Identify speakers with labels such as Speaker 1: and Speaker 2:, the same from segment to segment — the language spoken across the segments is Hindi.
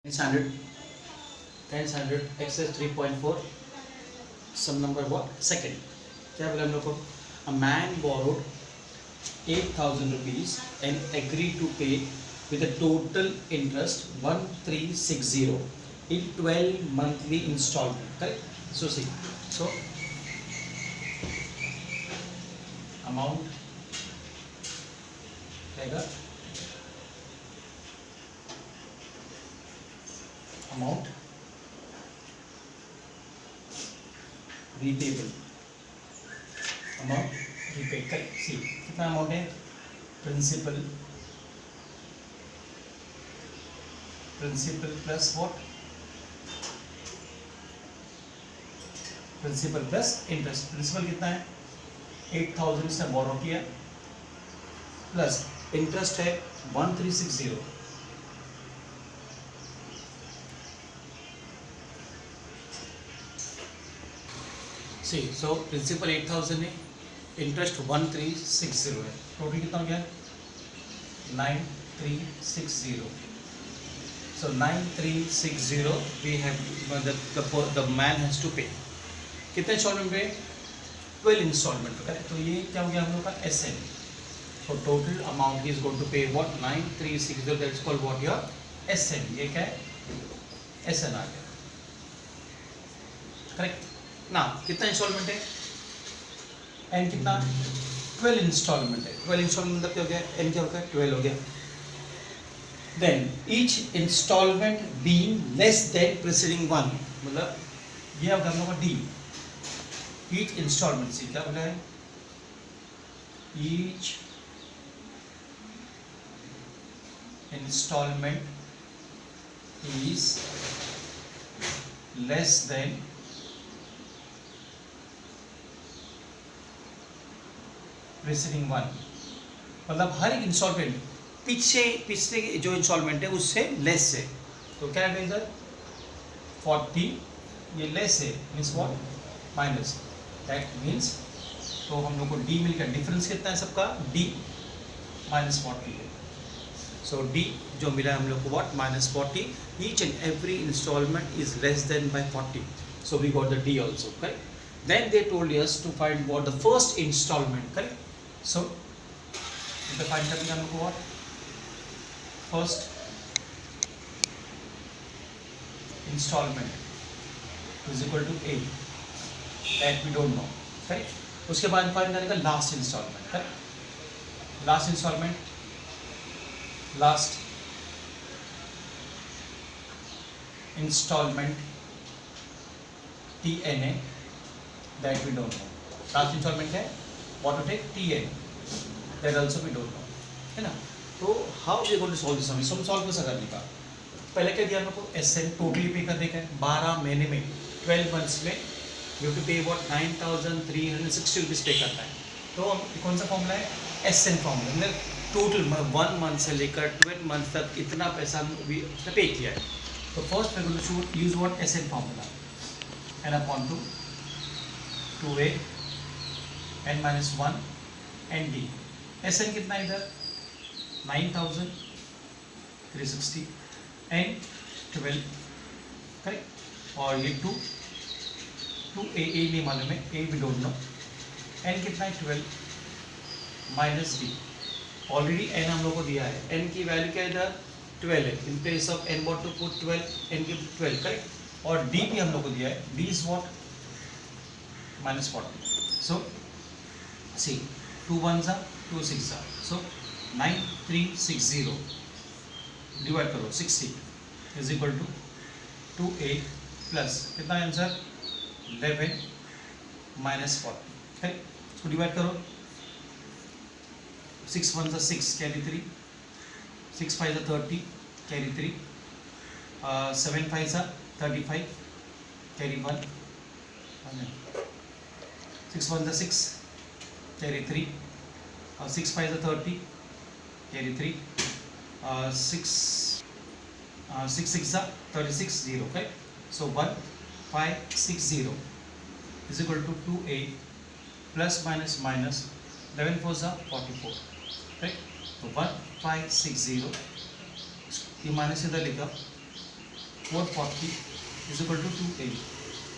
Speaker 1: 100 excess 3.4 some number what second क्या बोला हम लोग को a man borrowed 8,000 rupees and agreed to pay with a total interest 1360 in 12 monthly installment, correct? So see, so amount रहेगा amount repayable amount repaid, correct? See कितना अमाउंट है principal plus what principal plus interest. Principal कितना है 8,000 से बोरो किया प्लस इंटरेस्ट है 1360। सी सो प्रिंसिपल 8,000 है, इंटरेस्ट 1360 है, टोटल कितना हो गया 9360। So 9360 we have the man has to pay. कितने इंस्टॉलमेंट पे 12 इंस्टॉलमेंट पे, करेक्ट? तो ये क्या हो गया हम लोग का SN. So total amount is going to pay what 9360, that is called what your SN. ये क्या है एसएन आ गया, करेक्ट ना? कितना इंस्टॉलमेंट है एन कितना 12 इंस्टॉलमेंट है। 12 इंस्टॉलमेंट मतलब क्या हो गया एन क्या हो गया 12 हो गया। Then each instalment being less than preceding one, मतलब ये अब हम लोग का डी ईच इंस्टॉलमेंट से क्या बोला है each instalment is less than preceding one, मतलब हर एक इंस्टॉलमेंट पिछले जो इंस्टॉलमेंट है उससे लेस है। तो क्या है इधर 40, ये लेस है means what minus, that means तो हम लोग को डी मिल गया। डिफरेंस कितना है सबका डी -40 है। सो डी जो मिला है हम लोग को what -40। Each and every instalment is less than by 40, so we got the D also, correct? Then they told us to find what the first instalment, correct? So find करने हम लोग को what first instalment is equal to A, that we don't know, correct? उसके बाद फाइंड करने का last instalment, correct? Last instalment T N A, that we don't know. Last instalment है what to take T N, that also we don't know, है ना? तो how we going to solve this? Sum solve कैसे करने का? पहले क्या दिया हम लोग को एसएन टोटली पे करने का है 12 महीने में 12 मंथ्स में you to pay what 9,360 rupees पे करना है। तो कौन सा फॉर्मूला है एसएन फॉर्मूला, मतलब टोटल 1 मंथ से लेकर 12 मंथ तक इतना पैसा भी पे किया है। तो first we going to use what SN formula N upon two 2a n minus 1 N D. SN कितना है इधर 9,360 एन 12, करेक्ट? और ये 2 ए नहीं मालूम है, ए भी डोंट नो। एन कितना है 12 माइनस डी, ऑलरेडी एन हम लोग को दिया है, एन की वैल्यू क्या है इधर 12 है। In place of N what to put 12, N की 12, करेक्ट? और डी भी हम लोग को दिया है, D is what -40। So see 2 1s are 2 6s are, so 9360 divide करो 60 is equal to 2a plus कितना आंसर 11 -40, करेक्ट? इसको डिवाइड करो 6 1s are 6 carry 3, 6 5s are 30 carry 3, 7 5s are 35 carry 1, 6 1s are 6 carry 3, 6 5s are 30 carry 3, 6 6 are 36 0, correct? So 1560 is equal to 2a plus minus minus 11 4s are 44, right? तो 1560 ये माइनस इधर लिखा 440 is equal to 2a.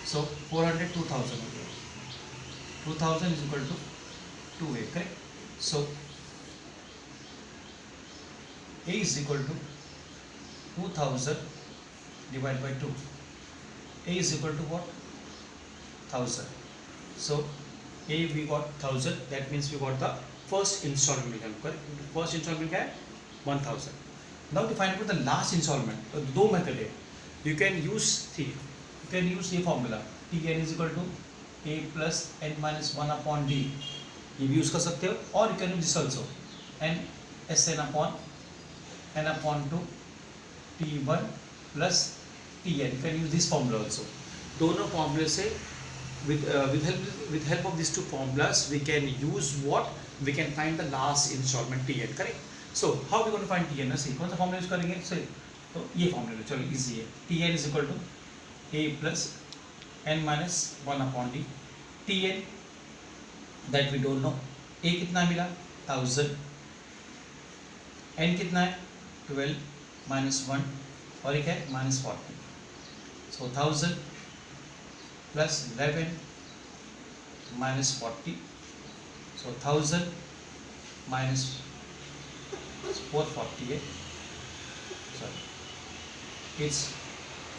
Speaker 1: So 400 2000 हो गया, 2000 is equal to 2a, correct? So a is equal to 2000 divided by 2. A is equal to what? 1000. So a we got 1000, that means we got the first installment, correct? First installment क्या है? 1000. Now to find out the last installment, दो मेथड है. You can use ये formula Tn is equal to a plus n minus 1 upon d, ये भी यूज कर सकते हो. और you can use this also, n Sn upon n upon 2 T1 plus Tn. You can use this formula also. दोनों फॉर्मूले से with help of these two formulas we can use what? We can find the last installment Tn, correct? So how we going to find Tn? See, कौन सा फॉर्मूला यूज करेंगे? सही, तो ये फॉर्मूला चलो इजी है. Tn is equal to a plus n minus 1 upon d. Tn that we don't know. a कितना मिला? 1000. n कितना है? 12 minus 1 और एक है minus 40. So 1000 plus 11 minus 40. So 1000 minus 440 है. Sorry, it's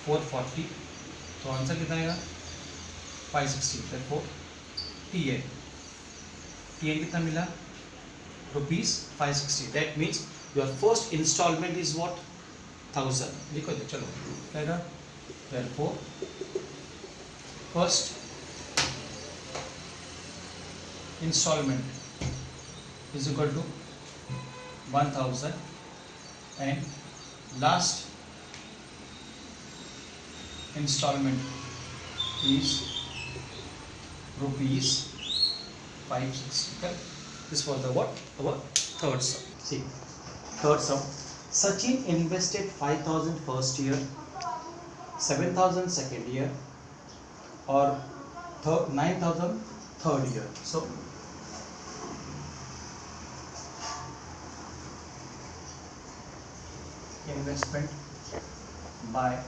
Speaker 1: 440. तो आंसर कितना आएगा? 560. therefore Tn कितना मिला? Rupees 560. That means your first installment is what? 1000. लिखो दे, चलो क्या? therefore first installment is equal to 1000 and last installment is rupees 560. This was the what? Our third sum. See, third sum. Sachin invested 5,000 first year, 7,000 second year, or 9,000 third year. So investment by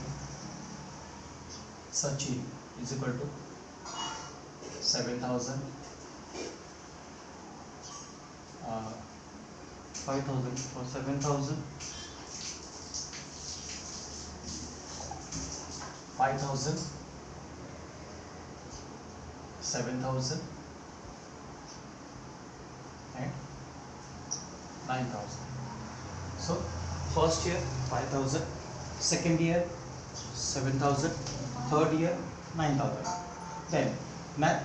Speaker 1: Sachin is equal to 7,000, 5,000 or 7,000, 5,000, 7,000 and 9,000. So first year 5,000, second year 7,000, third year 9,000. Then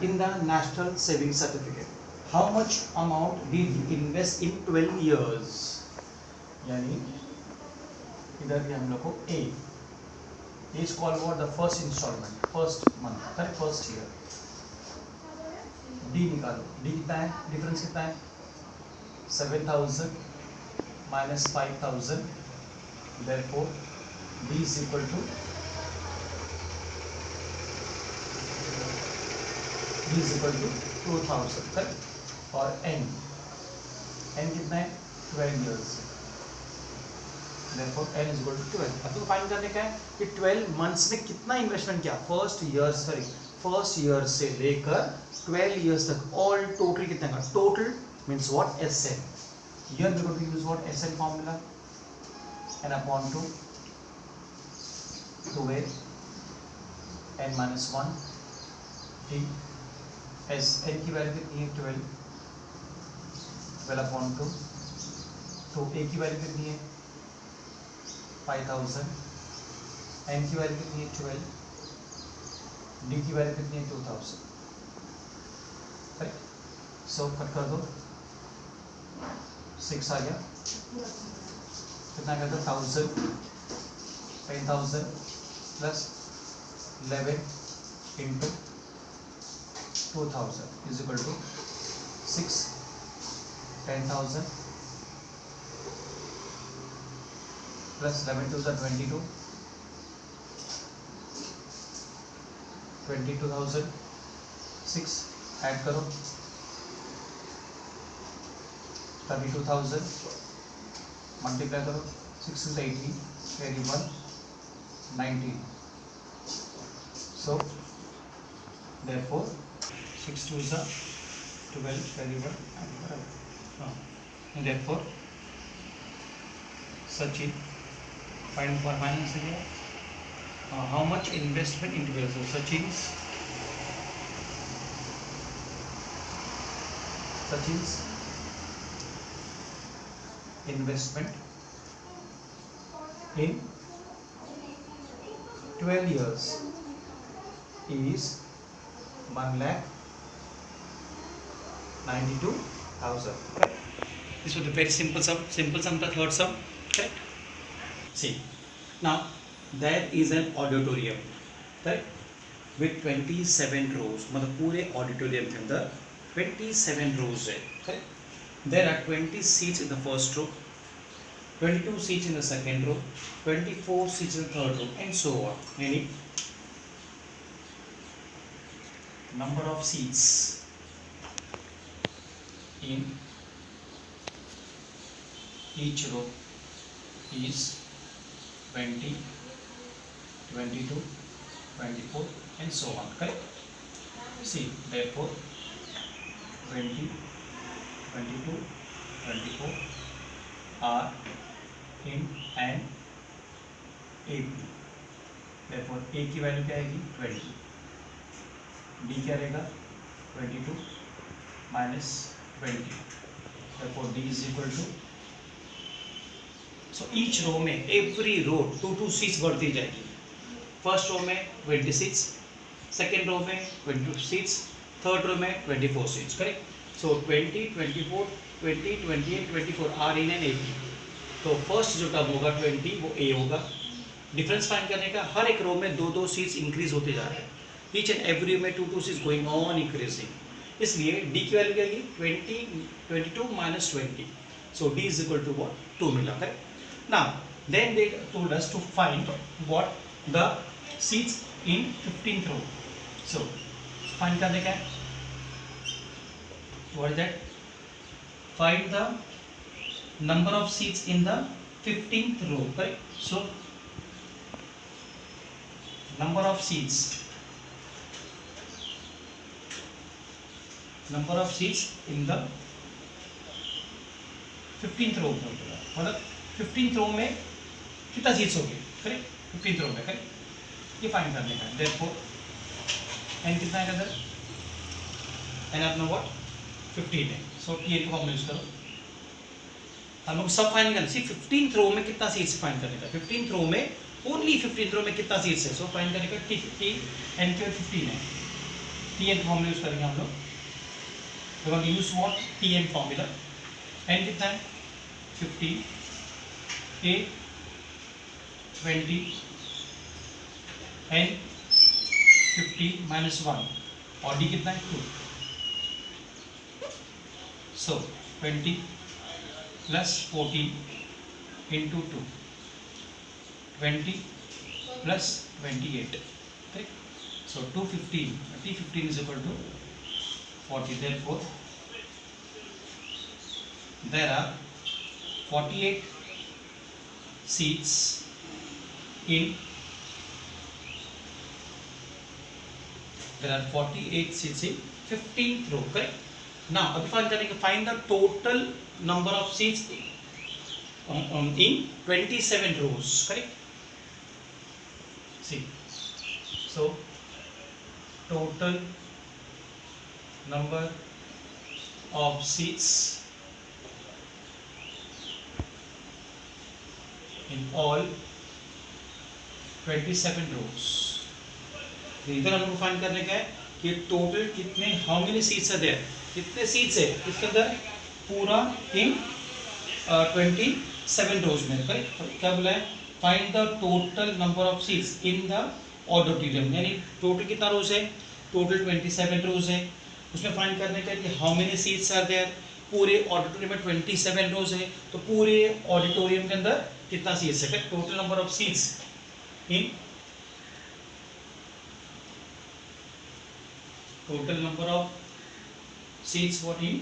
Speaker 1: in the national savings certificate, how much amount did he invest in 12 years? यानी इधर भी हम लोग को A is called what? The first installment, first month, correct? First year. D निकालो. D कितना है? डिफरेंस कितना है? 7,000 minus 5,000. Therefore D is equal to D is equal to 2,000, correct? और N कितना है? 12 years. Therefore N is equal to 12. अब तो फाइंड करने का है कि 12 months में कितना इन्वेस्टमेंट किया फर्स्ट ईयर से लेकर 12 years तक. ऑल टोटल कितना का? Total means what? SN. Here we are going to use what? SN formula. N upon 2 2a n minus 1 t. S n की वैल्यू कितनी है? 12 upon 2. तो a की वैल्यू कितनी है? 5,000. n की वैल्यू कितनी है? 12. d की वैल्यू कितनी है? 2,000. राइट. सो कट कर दो. 6 आ गया. कितना आ गया? 1,000 10,000 plus 11 into 2,000 is equal to 6 10,000 plus 11 to the 22 22,000 6 add करो 32,000 मल्टीप्लाई करो 6 to 80 carry 1 19. So therefore 6 2 is 12, carry 1 and therefore Sachin find for finance here. How much investment into wheels? So Sachin's investment in 12 years is 1,92,000. Correct? This was a very simple sum. The third sum. Correct? See, now there is an auditorium. Correct? With 27 rows. मतलब पूरे auditorium के अंदर 27 rows है. Correct? There are 20 seats in the first row, 22 seats in the second row, 24 seats in the third row, and so on. Meaning, number of seats in each row is 20, 22, 24, and so on. Correct? See, therefore, 20, 22, 24 are in an AP. Therefore, A की वैल्यू क्या आएगी 20, B क्या रहेगा 22 minus 20. Therefore, D is equal to. So each row में every row 2 seats बढ़ती जाएगी. First row में 20 seats, second row में 22 seats, third row में 24 seats. Correct? So 20, 24, 20, 28, 24 are in an AP. तो फर्स्ट जो टर्म होगा 20 वो A होगा. डिफरेंस फाइंड करने का, हर एक रो में 2 सीट्स इंक्रीज होते जा रहे हैं. ईच एंड एवरी में 2 सीट्स गोइंग ऑन इंक्रीजिंग. इसलिए D की वैल्यू क्या आएगी 22 minus 20. So D is equal to what 2 मिला. Correct? Now then they told us to find what the seats in 15th row. So find करने का है. What is that? Find the number of seats in the 15th row. Correct? So number of seats in the 15th row. मतलब 15th row में कितना सीट्स होगी. करेक्ट? 15th row में. करेक्ट? ये फाइंड करने का. Therefore n कितना है इधर? n अपना what 15 है. So T को हम यूज करो. हम लोग सब फाइंड करना. सी 15th row में कितना सीट्स फाइंड करने का. 15th row में ओनली 15th row में कितना सीट्स है. सो फाइंड करने का T15 n के 15 है. Tn फॉर्मूला यूज करेंगे हम लोग. We want to use what Tn formula. n कितना है 15, A 20, n 50 minus 1 और D कितना है 2. So 20 plus 14 into 2, 20 plus 28. Correct? So 215, T15 is equal to 40. Therefore, there are 48 seats in 15th row. Correct? Now, अभी फाइंड करेंगे. Find the total number of seats in 27 rows. Correct? See. So, total number of seats in all 27 rows. इधर हमको फाइंड करने का है कि टोटल कितने, how many seats are there, कितने सीट्स है इसके अंदर पूरा इन 27 रोज में. क्या बोला है? Find the total number of seats in the auditorium. यानी टोटल कितना रोज है? टोटल 27 रोज है. उसमें फाइंड करने का है कि how many seats are there. पूरे ऑडिटोरियम में 27 रोज है, तो पूरे ऑडिटोरियम के अंदर कितना सीट्स है. Total number of seats in total number of seats what in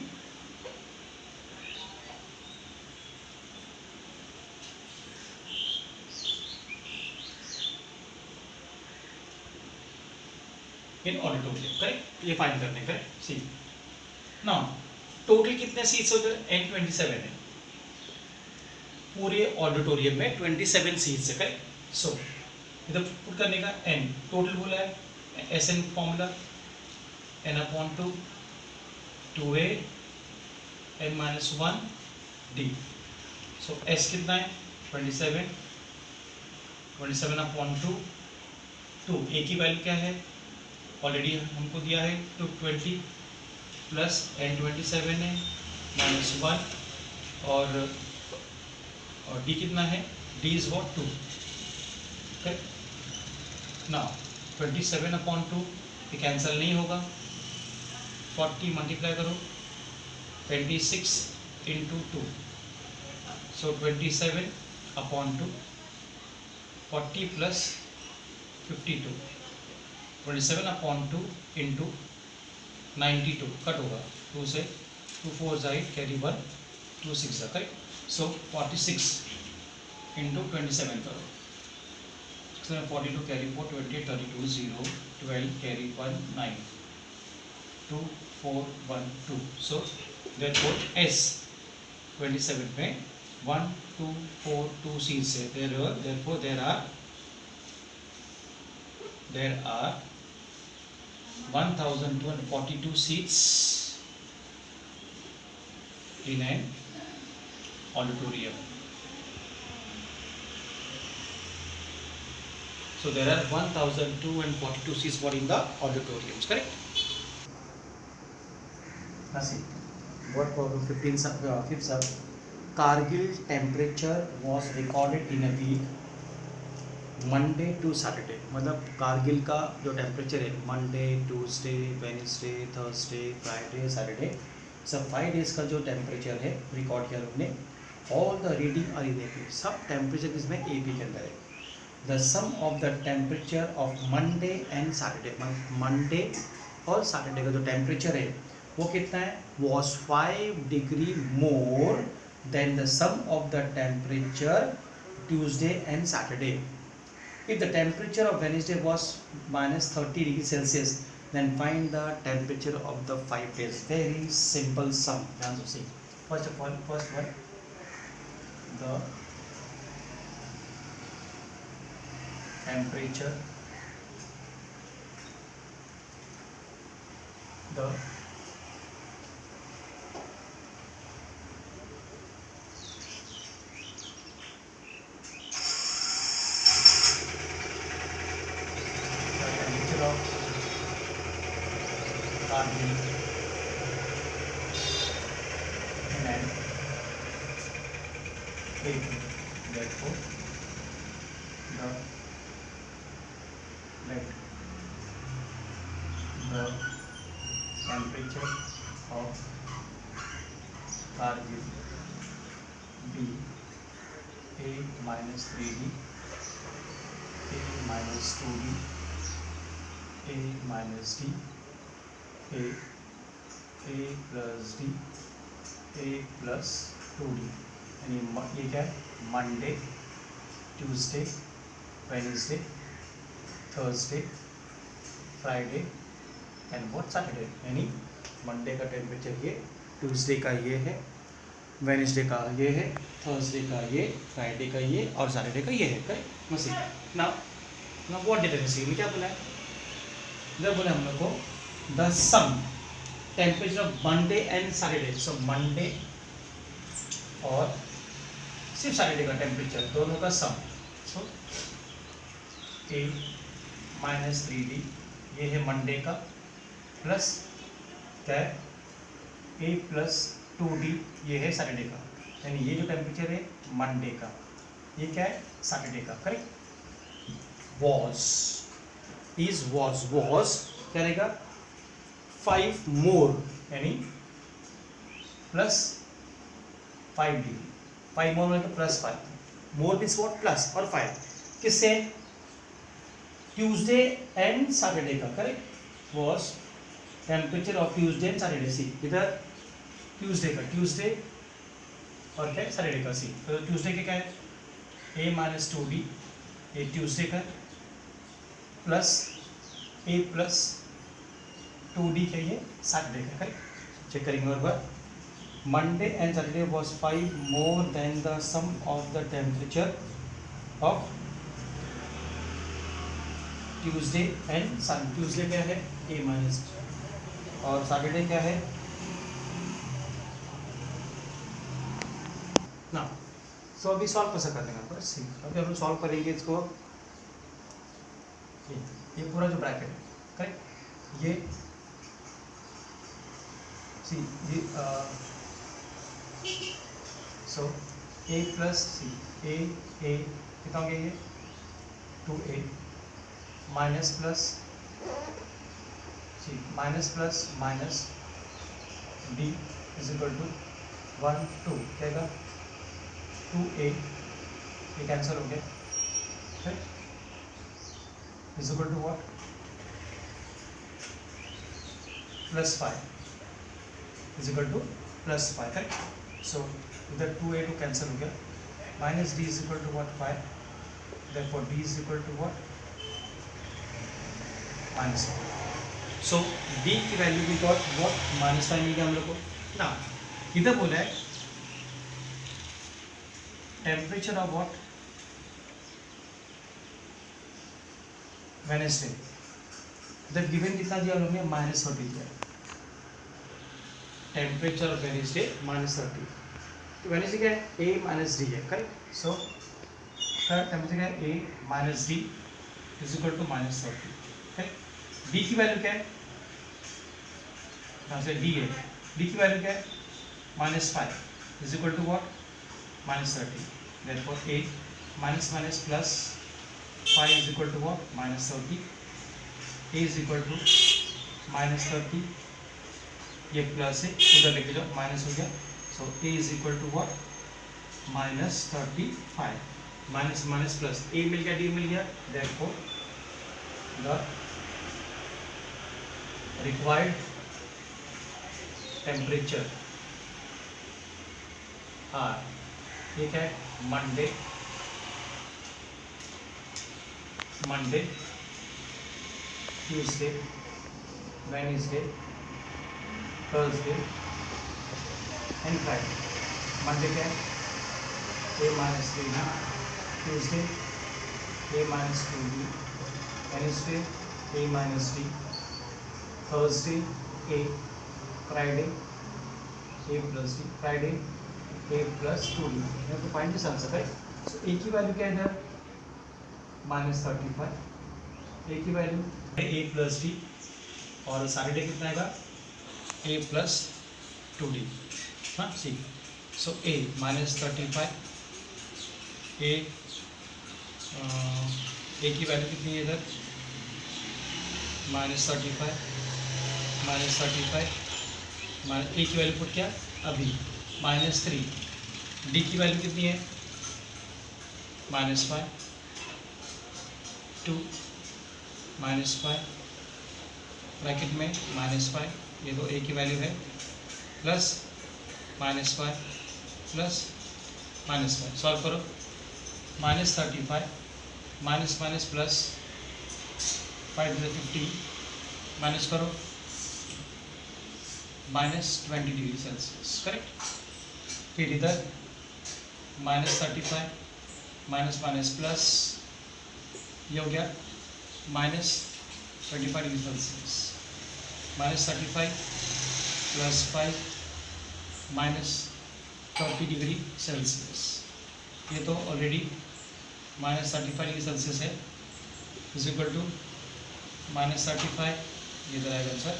Speaker 1: in auditorium, correct? ये फाइंड करने का सी। नाउ टोटल कितने सीट्स हो गए? N27 है पूरे ऑडिटोरियम में, 27 सीट्स है, करेक्ट? सो इधर पुट करने का n टोटल बोला है, SN formula n/2 2a n-1 d। सो s कितना है? 27 27/2 2 a की वैल्यू क्या है? ऑलरेडी हमको दिया है 220 प्लस n27 है -1 और d कितना है? d is what 2, correct? Now 27/2 ये कैंसिल नहीं होगा, 40 मल्टीप्लाई करो 26 into 2, so 27/2 40 plus 52 27/2 into 92 cut होगा 2 से, 2 4 8 कैरी 1 2 6 है, करेक्ट? सो 46 into 27 करो, 42 कैरी 4 28 32 0 12 कैरी 1 9 2 4 1 2। सो therefore S 27 में 1 2 4 2 seats है, therefore there are 1242 seats in an auditorium. So there are 1242 seats for in the auditoriums, correct? Now see what problem 5th sub. Kargil temperature was recorded in a week Monday to Saturday, मतलब कारगिल का जो टेम्परेचर है Monday Tuesday Wednesday Thursday Friday Saturday, सब 5 डेज का जो टेम्परेचर है रिकॉर्ड किया हमने। All the reading are in AP, सब टेम्परेचर इसमें एपी के अंदर है। The sum of the temperature of Monday and Saturday, Monday और सैटरडे का जो टेम्परेचर है वो कितना है? Was 5 degree more than the sum of the temperature Tuesday and Saturday. If the temperature of Wednesday was -30 degrees Celsius, then find the temperature of the 5 days. Very simple sum. ध्यान से see. First of all, first one, the temperature, the Kargil in an AP. Therefore, let the temperature of Kargil be A minus 3D, A minus 2D, A minus D, A plus D, A plus 2D। यानी ये क्या है? Monday Tuesday Wednesday Thursday Friday and what Saturday. यानी मंडे का टेम्परेचर ये, ट्यूसडे का ये है, वेडनेसडे का ये है, थर्सडे का ये, फ्राइडे का ये और सैटरडे का ये है, करेक्ट? मसी ना व्हाट डिड आई सी में क्या बोला है? इधर बोला हम लोग को the sum temperature of Monday and Saturday. So Monday और सिर्फ सैटरडे का टेम्परेचर दोनों का सम। सो A minus 3D ये है मंडे का, प्लस क्या है? A plus 2D ये है सैटरडे का। यानी ये जो टेम्परेचर है मंडे का, ये क्या है? सैटरडे का, करेक्ट? वॉज इज वॉज क्या रहेगा? 5 मोर यानी प्लस 5 डिग्री, 5 मोर मतलब plus 5, more means what? Plus और 5 किससे? ट्यूसडे एंड सैटरडे का, correct? Was temperature of Tuesday and Saturday. See इधर ट्यूसडे का, ट्यूसडे और क्या? सैटरडे का। सी तो ट्यूसडे के क्या है? A minus 2D, ये ट्यूसडे का, प्लस A plus 2D क्या ये सैटरडे का, करेक्ट। चेक करेंगे और बार Monday and Saturday was 5 more than the sum of the temperature of Tuesday and Saturday. Tuesday क्या है A माइनस और सैटरडे क्या है ना। सो अभी सॉल्व कैसे करने का सी, अभी हम लोग सॉल्व करेंगे इसको। ये पूरा जो ब्रैकेट है करेक्ट, ये सी ये so a plus C a कितना हो गया ये 2a minus plus C minus plus minus b is equal to 1 2 क्या होगा 2a, ये कैंसिल हो गया right, is equal to what plus 5 is equal to plus 5 correct. So इधर 2a 2 कैंसिल हो गया, minus d is equal to what 5, therefore d is equal to what minus 5। So d की वैल्यू भी गॉट व्हाट माइनस 5 मिल गया हम लोग को ना। इधर बोला है टेम्परेचर ऑफ व्हाट वेडनेसडे, इधर गिवन कितना दिया उन्होंने -30 दिया, टेम्परेचर ऑफ वेडनेसडे -30। तो वेडनेसडे क्या है a माइनस डी है करेक्ट। सो टेम्परेचर क्या है a minus D is equal to -30 correct. d की वैल्यू क्या है, यहाँ से d है, d की वैल्यू क्या है -5 is equal to what -30, therefore a minus minus plus 5 is equal to what -30, a is equal to -30, ये प्लस है उधर लेके जाओ माइनस हो गया। सो a is equal to what -35, minus minus plus a मिल गया d मिल गया, therefore the required temperature are ये क्या है Monday Tuesday Wednesday Thursday and Friday. Monday क्या है a minus 3d, Tuesday a minus 2d, Wednesday a minus d, Thursday a, Friday a plus d, Friday a plus 2d। यहाँ तो फाइंड दिस आंसर है। सो a की वैल्यू क्या है इधर -35, a की वैल्यू a प्लस d और सैटरडे कितना आएगा a प्लस 2d। हाँ सी, सो a -35, a की वैल्यू कितनी है इधर -35 a की वैल्यू पुट क्या अभी -3, d की वैल्यू कितनी है -5 2 -5 ब्रैकेट में -5, ये दो a की वैल्यू है प्लस -5 प्लस -5, सॉल्व करो -35 minus minus plus 5 to 50 minus करो -20 डिग्री सेल्सियस करेक्ट। फिर इधर -35 माइनस माइनस प्लस ये हो गया -25 degree Celsius, -35 plus 5 -30 degree Celsius. ये तो ऑलरेडी -35 डिग्री सेल्सियस है, इज इक्वल टू -35 ये इधर आएगा answer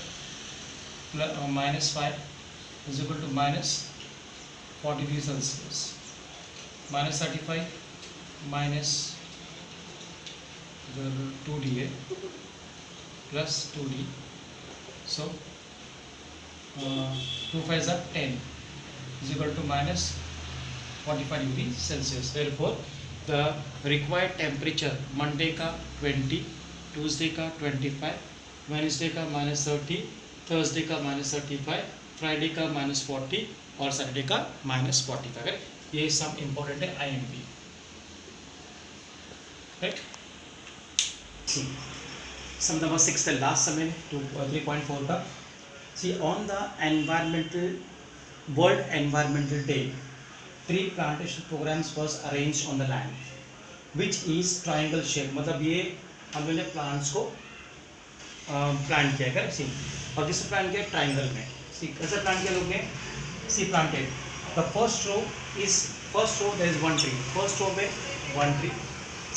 Speaker 1: plus -5 is equal to -40 degree Celsius, -35 minus 2d है plus 2d, so 2 5 are 10 is equal to -45 degree Celsius. Therefore the required temperature Monday का 20, ट्यूसडे का 25, वेडनेसडे का -30, थर्सडे का -35, फ्राइडे का -40 और सैटरडे का -45 करेक्ट। ये सब इम्पोर्टेंट है IMP right. Sum number 6, the last sum in 3.4 का. See, on the World Environmental Day, 3 plantation programs was arranged on the land, which is triangle shape. मतलब ये हम लोगों ने plants को प्लांट किया है, सी, और किससे प्लांट किया, ट्राइंगल में. सी कैसे प्लांट किया लोग ने, see planted. The first row there is 1 tree. First row में 1 ट्री,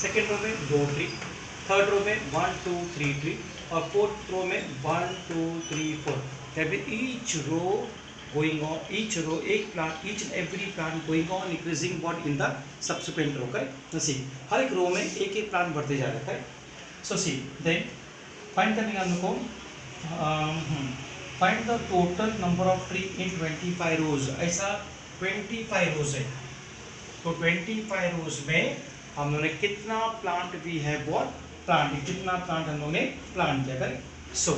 Speaker 1: सेकेंड रो में 2 ट्री, थर्ड रो में 1 2 3 ट्री, और फोर्थ रो में 1 2 3 4. That mean each row going on, each row एक plant, each and every plant going on increasing what in the subsequent row. का सी हर एक रो में एक एक प्लांट बढ़ते जा रहा है. सो सी देन फाइंड करने का हम लोग को, find the total number of tree in 25 रोज. ऐसा 25 रोज है, तो 25 रोज में हम लोगों ने कितना प्लांट भी है, बहुत प्लांट, कितना प्लांट हम लोगों ने प्लांट किया है. So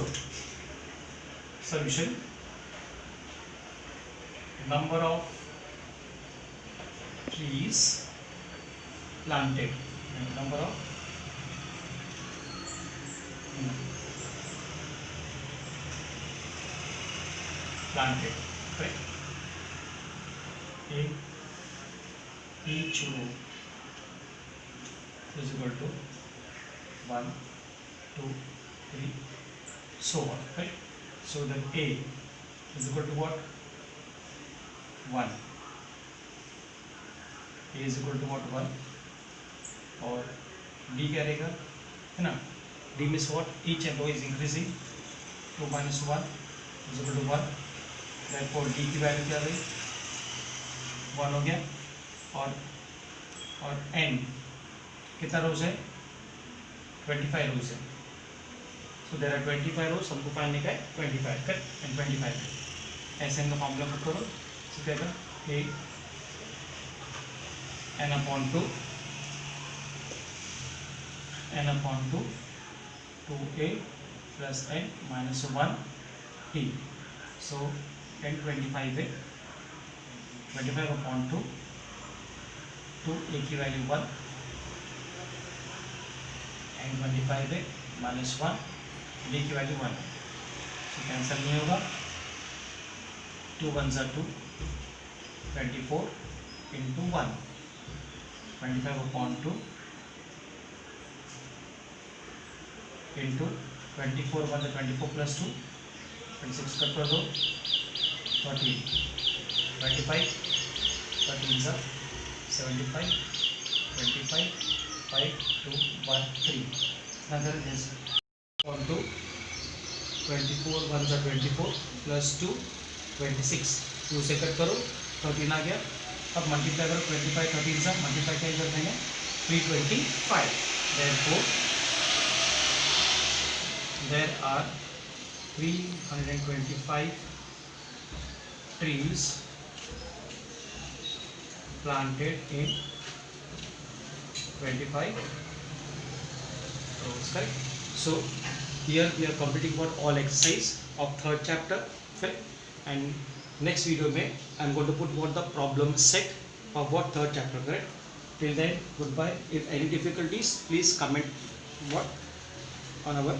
Speaker 1: solution, number of trees planted, number of planted, correct, in each row is equal to 1 2 3 so on, right? So then A is equal to what, 1, A is equal to what, 1, और D क्या रहेगा, है ना. D means what, each and row is increasing, 2 minus 1 is equal to 1. Therefore D की वैल्यू क्या रही, 1 हो गया. और N कितना रोज है, 25 रोज है. सो देयर आर 25 रोज, हमको फाइंड करना है 25 कर एंड 25. ऐसे इनका फॉर्मूला पुट करो. सो क्या होगा, A n upon 2 2A plus n minus 1 T. So n 25 है, 25 अपॉन 2, A की वैल्यू 1 एंड 25 है माइनस 1, B की वैल्यू 1. तो कैंसिल नहीं होगा, 2 1 जा 2, 24 into 1, 25 upon 2 into 24 1 24 plus 2 26 cut कर दो, 13 25 13 जा 75 25 5 2 1 3. Another is on 2 24 1 जा 24 प्लस 2 26, 2 से कट करो 13 आ गया. अब मल्टीप्लाई करो 25 13 जा, मल्टीप्लाई क्या कर देंगे 325. Therefore there are 325 trees planted in 25 rows, correct? So here we are completing what all exercise of third chapter, okay? And next video mein I am going to put what the problem set of what third chapter, correct? Till then, goodbye. If any difficulties, please comment what on our